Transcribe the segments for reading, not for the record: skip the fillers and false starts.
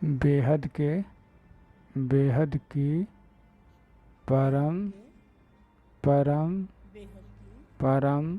बेहद के बेहद की परम परम परम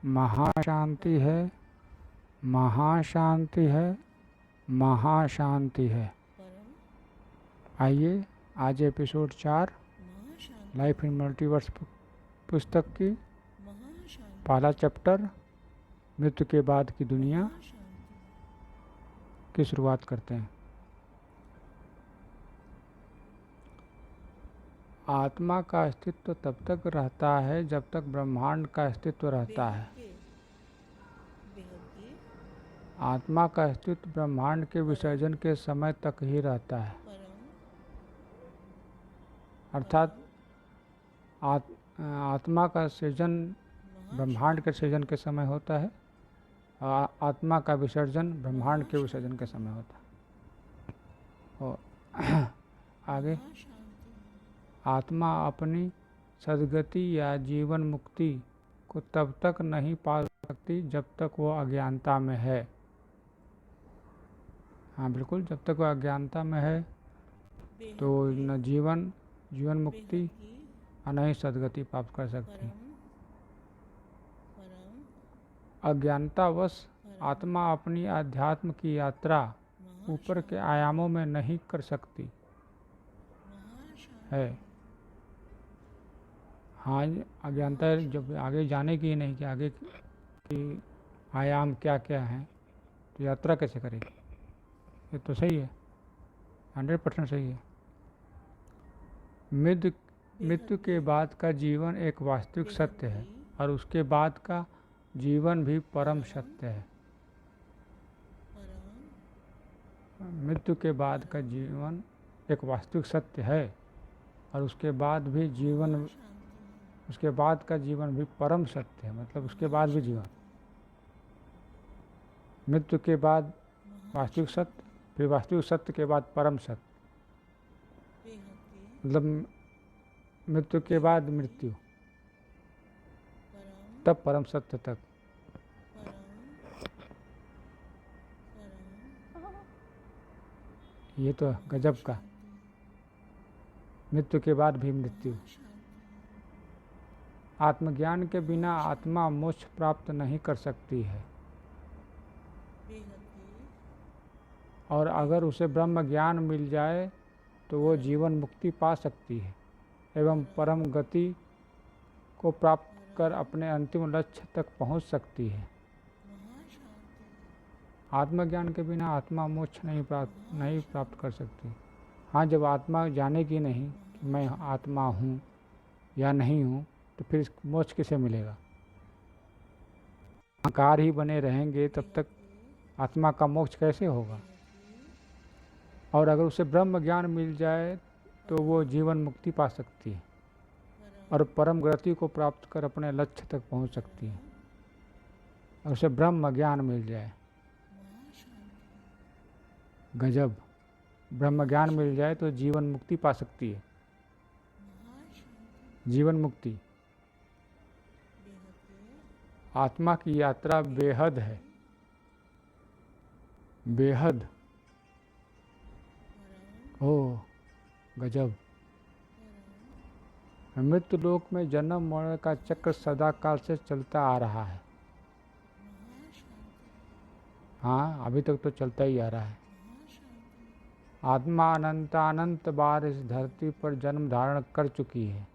महाशांति है, महाशांति है, महाशांति है। आइए आज एपिसोड 4 लाइफ इन मल्टीवर्स पुस्तक की पहला चैप्टर मृत्यु के बाद की दुनिया की शुरुआत करते हैं। आत्मा का अस्तित्व तब तक रहता है जब तक ब्रह्मांड का अस्तित्व रहता है। आत्मा का अस्तित्व ब्रह्मांड के विसर्जन के समय तक ही रहता है। अर्थात आत्मा का सृजन ब्रह्मांड के सृजन के समय होता है, आत्मा का विसर्जन ब्रह्मांड के विसर्जन के समय होता है। और आगे, आत्मा अपनी सद्गति या जीवन मुक्ति को तब तक नहीं पा सकती जब तक वो अज्ञानता में है। हाँ बिल्कुल, जब तक वो अज्ञानता में है तो न जीवन मुक्ति और न ही सद्गति प्राप्त कर सकती। अज्ञानतावश आत्मा अपनी आध्यात्म की यात्रा ऊपर के आयामों में नहीं कर सकती है। हाँ, अज्ञानता जब आगे जाने की नहीं कि आगे की आयाम क्या क्या हैं तो यात्रा कैसे करेगी। ये तो सही है, 100% सही है। मृत्यु के बाद का जीवन एक वास्तविक सत्य है और उसके बाद का जीवन भी परम सत्य है। मृत्यु के बाद का जीवन एक वास्तविक सत्य है और उसके बाद का जीवन भी परम सत्य है। मतलब उसके बाद भी जीवन, मृत्यु के बाद वास्तविक सत्य, फिर वास्तविक सत्य के बाद परम सत्य। मतलब मृत्यु के बाद मृत्यु, तब परम सत्य तक। ये तो गजब का, मृत्यु के बाद भी मृत्यु। आत्मज्ञान के बिना आत्मा मोक्ष प्राप्त नहीं कर सकती है और अगर उसे ब्रह्म ज्ञान मिल जाए तो वो जीवन मुक्ति पा सकती है एवं परम गति को प्राप्त कर अपने अंतिम लक्ष्य तक पहुंच सकती है। आत्मज्ञान के बिना आत्मा मोक्ष नहीं प्राप्त कर सकती। हाँ, जब आत्मा जानेगी नहीं कि मैं आत्मा हूँ या नहीं हूँ तो फिर मोक्ष किसे मिलेगा। अहंकार ही बने रहेंगे तब तक आत्मा का मोक्ष कैसे होगा। और अगर उसे ब्रह्म ज्ञान मिल जाए तो वो जीवन मुक्ति पा सकती है और परम गति को प्राप्त कर अपने लक्ष्य तक पहुंच सकती है। और उसे ब्रह्म ज्ञान मिल जाए, गजब, ब्रह्म ज्ञान मिल जाए तो जीवन मुक्ति पा सकती है। जीवन मुक्ति, आत्मा की यात्रा बेहद है, बेहद। ओह गजब। मृत्यु लोक में जन्म मरण का चक्र सदा काल से चलता आ रहा है। हाँ, अभी तक तो चलता ही आ रहा है। आत्मा अनंत बार इस धरती पर जन्म धारण कर चुकी है।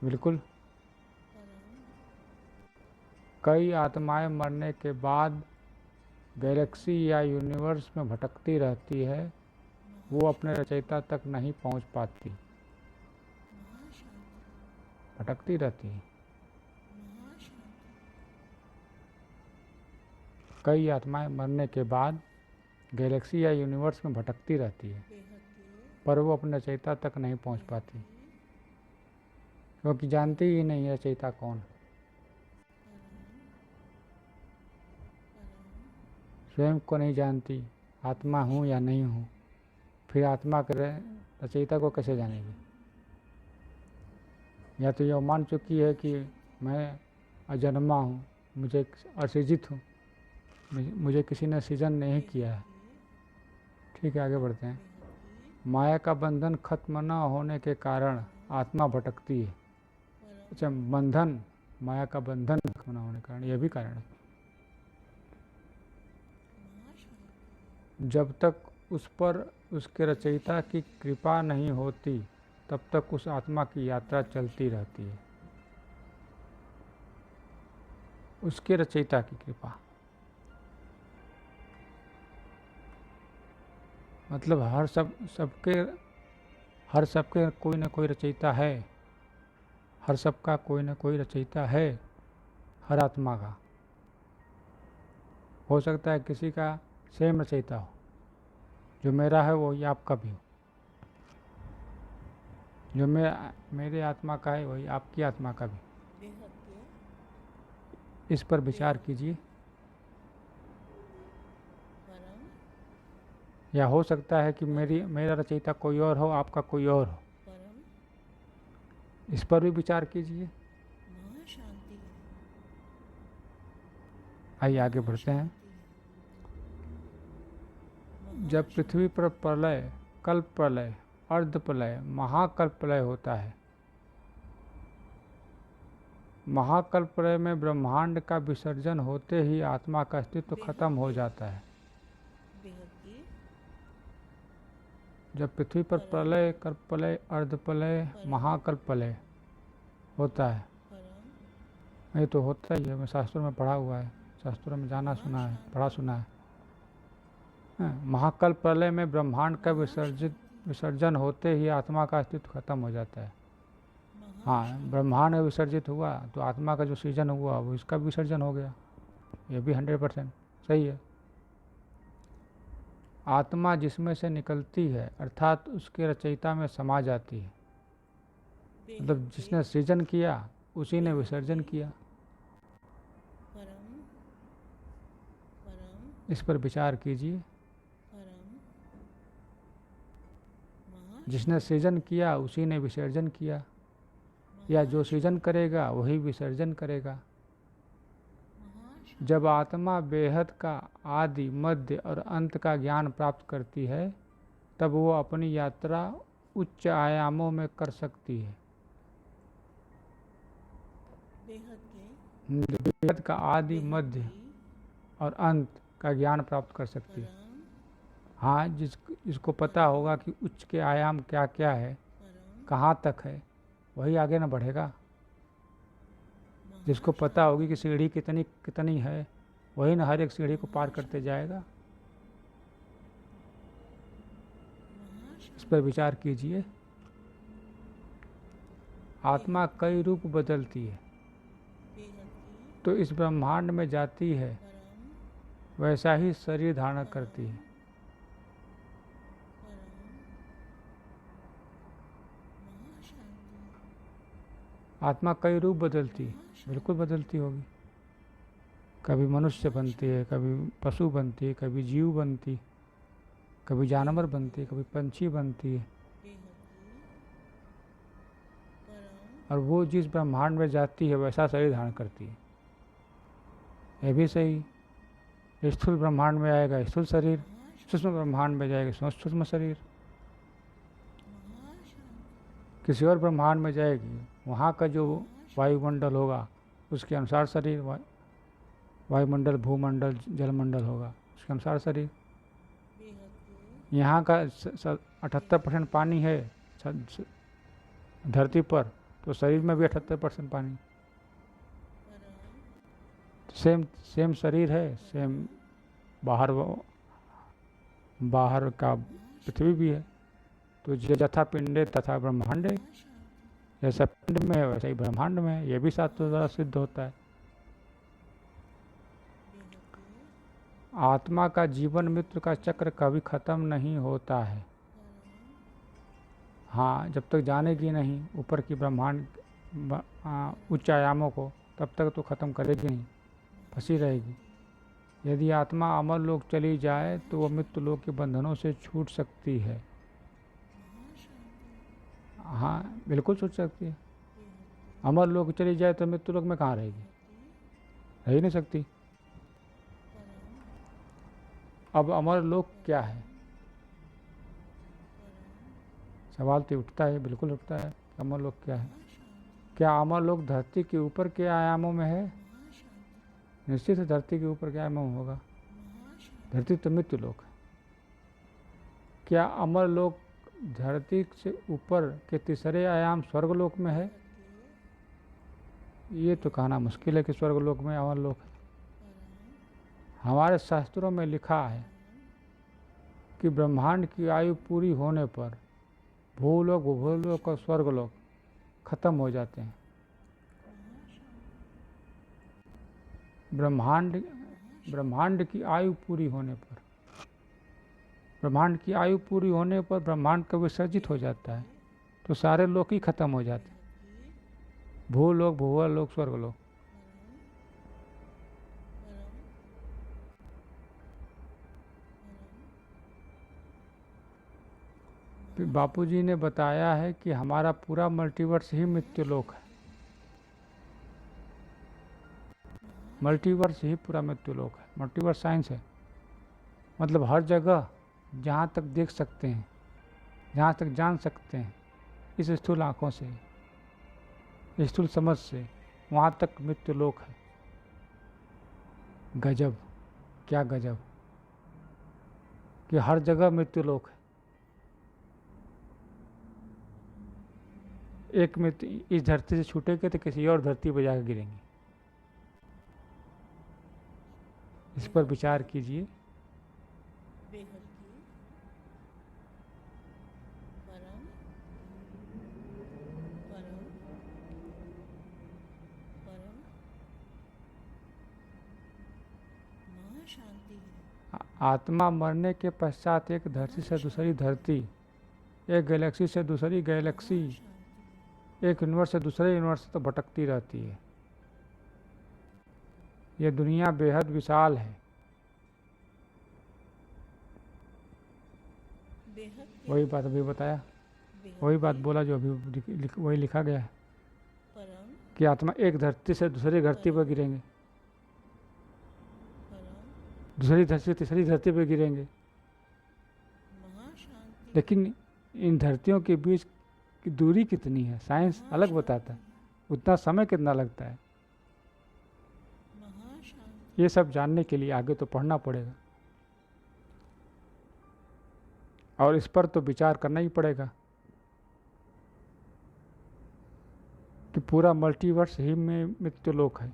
बिल्कुल, कई आत्माएं मरने के बाद गैलेक्सी या यूनिवर्स में भटकती रहती है, वो अपने रचयिता तक नहीं पहुंच पाती, भटकती रहती है। कई आत्माएं मरने के बाद गैलेक्सी या यूनिवर्स में भटकती रहती है पर वो अपने रचयिता तक नहीं पहुंच पाती क्योंकि जानती ही नहीं रचयिता कौन। स्वयं को नहीं जानती आत्मा हूँ या नहीं हूँ, फिर आत्मा के रचयिता को कैसे जानेगी। या तो यह मान चुकी है कि मैं अजन्मा हूँ, मुझे असृजित हूँ, मुझे किसी ने सृजन नहीं किया है, ठीक है, आगे बढ़ते हैं। माया का बंधन खत्म न होने के कारण आत्मा भटकती है। अच्छा, बंधन, माया का बंधन खत्म न होने के कारण, यह भी कारण है। जब तक उस पर उसके रचयिता की कृपा नहीं होती तब तक उस आत्मा की यात्रा चलती रहती है। उसके रचयिता की कृपा मतलब हर सबके कोई ना कोई रचयिता है। हर सबका कोई ना कोई रचयिता है, हर आत्मा का। हो सकता है किसी का सेम रचयिता हो, जो मेरा है वही आपका भी हो, जो मेरे आत्मा का है वही आपकी आत्मा का भी। इस पर विचार कीजिए। या हो सकता है कि मेरा रचयिता कोई और हो, आपका कोई और हो। इस पर भी विचार कीजिए। आइए आगे बढ़ते हैं। जब पृथ्वी पर प्रलय, कल्प प्रलय, अर्ध प्रलय, महाकल्प प्रलय होता है। महाकल्प प्रलय में ब्रह्मांड का विसर्जन होते ही आत्मा का अस्तित्व खत्म हो जाता है। जब पृथ्वी पर प्रलय, कल्प प्रलय, अर्ध प्रलय, महाकल्प प्रलय होता है, ये तो होता ही है, मैं शास्त्रों में पढ़ा हुआ है, शास्त्रों में जाना सुना है, पढ़ा सुना है। महाकल्प प्रलय में ब्रह्मांड का विसर्जन होते ही आत्मा का अस्तित्व खत्म हो जाता है। हाँ, ब्रह्मांड विसर्जित हुआ तो आत्मा का जो सृजन हुआ वो इसका विसर्जन हो गया। ये भी 100% सही है। आत्मा जिसमें से निकलती है अर्थात उसके रचयिता में समा जाती है। मतलब जिसने सृजन किया उसी ने विसर्जन किया। इस पर विचार कीजिए। जिसने सृजन किया उसी ने विसर्जन किया, या जो सृजन करेगा वही विसर्जन करेगा। जब आत्मा बेहद का आदि, मध्य और अंत का ज्ञान प्राप्त करती है तब वो अपनी यात्रा उच्च आयामों में कर सकती है। बेहद का आदि, मध्य और अंत का ज्ञान प्राप्त कर सकती है। हाँ, जिसको पता होगा कि उच्च के आयाम क्या क्या है, कहाँ तक है, वही आगे न बढ़ेगा। जिसको पता होगी कि सीढ़ी कितनी कितनी है, वही न हर एक सीढ़ी को पार करते जाएगा। इस पर विचार कीजिए। आत्मा कई रूप बदलती है तो इस ब्रह्मांड में जाती है, वैसा ही शरीर धारण करती है। आत्मा कई रूप बदलती है, बिल्कुल बदलती होगी। कभी मनुष्य बनती है, कभी पशु बनती है, कभी जीव बनती है, कभी जानवर बनती है, कभी पंछी बनती है। और वो जिस ब्रह्मांड में जाती है वैसा शरीर धारण करती है। यह भी सही। स्थूल ब्रह्मांड में आएगा स्थूल शरीर, सूक्ष्म ब्रह्मांड में जाएगा सूक्ष्म शरीर, किसी और ब्रह्मांड में जाएगी वहाँ का जो वायुमंडल होगा उसके अनुसार शरीर, वायुमंडल, भूमंडल, जलमंडल होगा उसके अनुसार शरीर। यहाँ का 78% पानी है धरती पर, तो शरीर में भी 78% पानी। सेम शरीर है, सेम बाहर का पृथ्वी भी है। तो यथा पिंडे तथा ब्रह्मांडे, जैसा पिंड में है वैसा ही ब्रह्मांड में है। ये भी शास्त्रों द्वारा सिद्ध होता है। आत्मा का जीवन मृत्यु का चक्र कभी खत्म नहीं होता है। हाँ, जब तक जानेगी नहीं ऊपर की ब्रह्मांड उच्च आयामों को, तब तक तो खत्म करेगी नहीं, फंसी रहेगी। यदि आत्मा अमर लोक चली जाए तो वह मृत्यु लोक के बंधनों से छूट सकती है। हाँ, बिल्कुल छूट सकती है। अमर लोक चली जाए तो मृत्यु लोक में कहाँ रहेगी, रह ही नहीं सकती। अब अमर लोक क्या है? सवाल तो उठता है, बिल्कुल उठता है, अमरलोक क्या है? क्या अमरलोक धरती के ऊपर के आयामों में है? निश्चित है धरती के ऊपर के आयामों में होगा, धरती तो मृत्यु लोक है। क्या अमरलोक धरती से ऊपर के तीसरे आयाम स्वर्गलोक में है? ये तो कहना मुश्किल है कि स्वर्गलोक में अमरलोक है। हमारे शास्त्रों में लिखा है कि ब्रह्मांड की आयु पूरी होने पर भूलोक, भूलोक और स्वर्गलोक खत्म हो जाते हैं। ब्रह्मांड की आयु पूरी होने पर, ब्रह्मांड की आयु पूरी होने पर ब्रह्मांड का विसर्जित हो जाता है, तो सारे लोक ही खत्म हो जाते हैं, भूलोक, भूवरलोक, स्वर्गलोक। बापूजी ने बताया है कि हमारा पूरा मल्टीवर्स ही मृत्युलोक है, मल्टीवर्स ही पूरा मृत्युलोक है। मल्टीवर्स साइंस है, मतलब हर जगह जहाँ तक देख सकते हैं, जहाँ तक जान सकते हैं इस स्थूल आँखों से, स्थूल समझ से, वहाँ तक मृत्युलोक है। गजब, क्या गजब कि हर जगह मृत्युलोक है। एक मृत्यु इस धरती से छूटेंगे तो किसी और धरती पर जाकर गिरेंगे। इस पर विचार कीजिए। आत्मा मरने के पश्चात एक धरती से दूसरी धरती, एक गैलेक्सी से दूसरी गैलेक्सी, एक यूनिवर्स से दूसरे यूनिवर्स तो भटकती रहती है। यह दुनिया बेहद विशाल है। वही बात अभी बताया, वही बात बोला जो अभी वही लिखा गया है कि आत्मा एक धरती से दूसरी धरती पर गिरेंगे, दूसरी धरती से तीसरी धरती पर गिरेंगे। लेकिन इन धरतियों के बीच की दूरी कितनी है साइंस अलग बताता है, उतना समय कितना लगता है, ये सब जानने के लिए आगे तो पढ़ना पड़ेगा और इस पर तो विचार करना ही पड़ेगा कि पूरा मल्टीवर्स ही में मृत्युलोक है।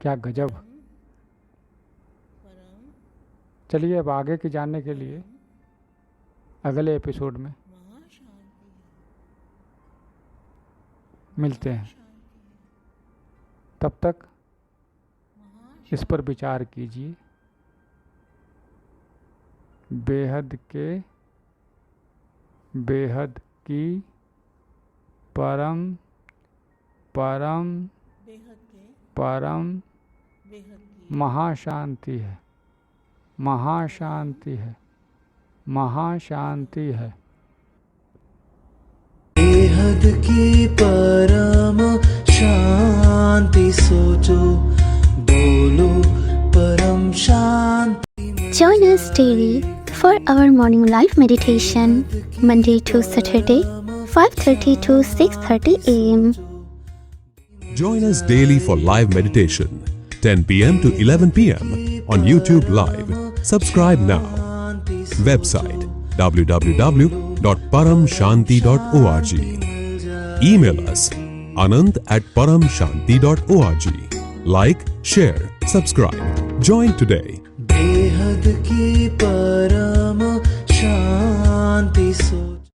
क्या गजब। चलिए अब आगे की जानने के लिए अगले एपिसोड में मिलते हैं। तब तक इस पर विचार कीजिए। बेहद की परम महाशांति है, महाशांति है, महाशांति है। बेहद की परम शांति सोचो, बोलो परम शांति। Join us daily for our morning live meditation, Monday to Saturday, 5:30 to 6:30 a.m. Join us daily for live meditation, 10 p.m. to 11 p.m. on YouTube Live. Subscribe now. Website www.paramshanti.org. Email us anand@paramshanti.org. Like, share, subscribe. Join today. बेहद की परम शांति।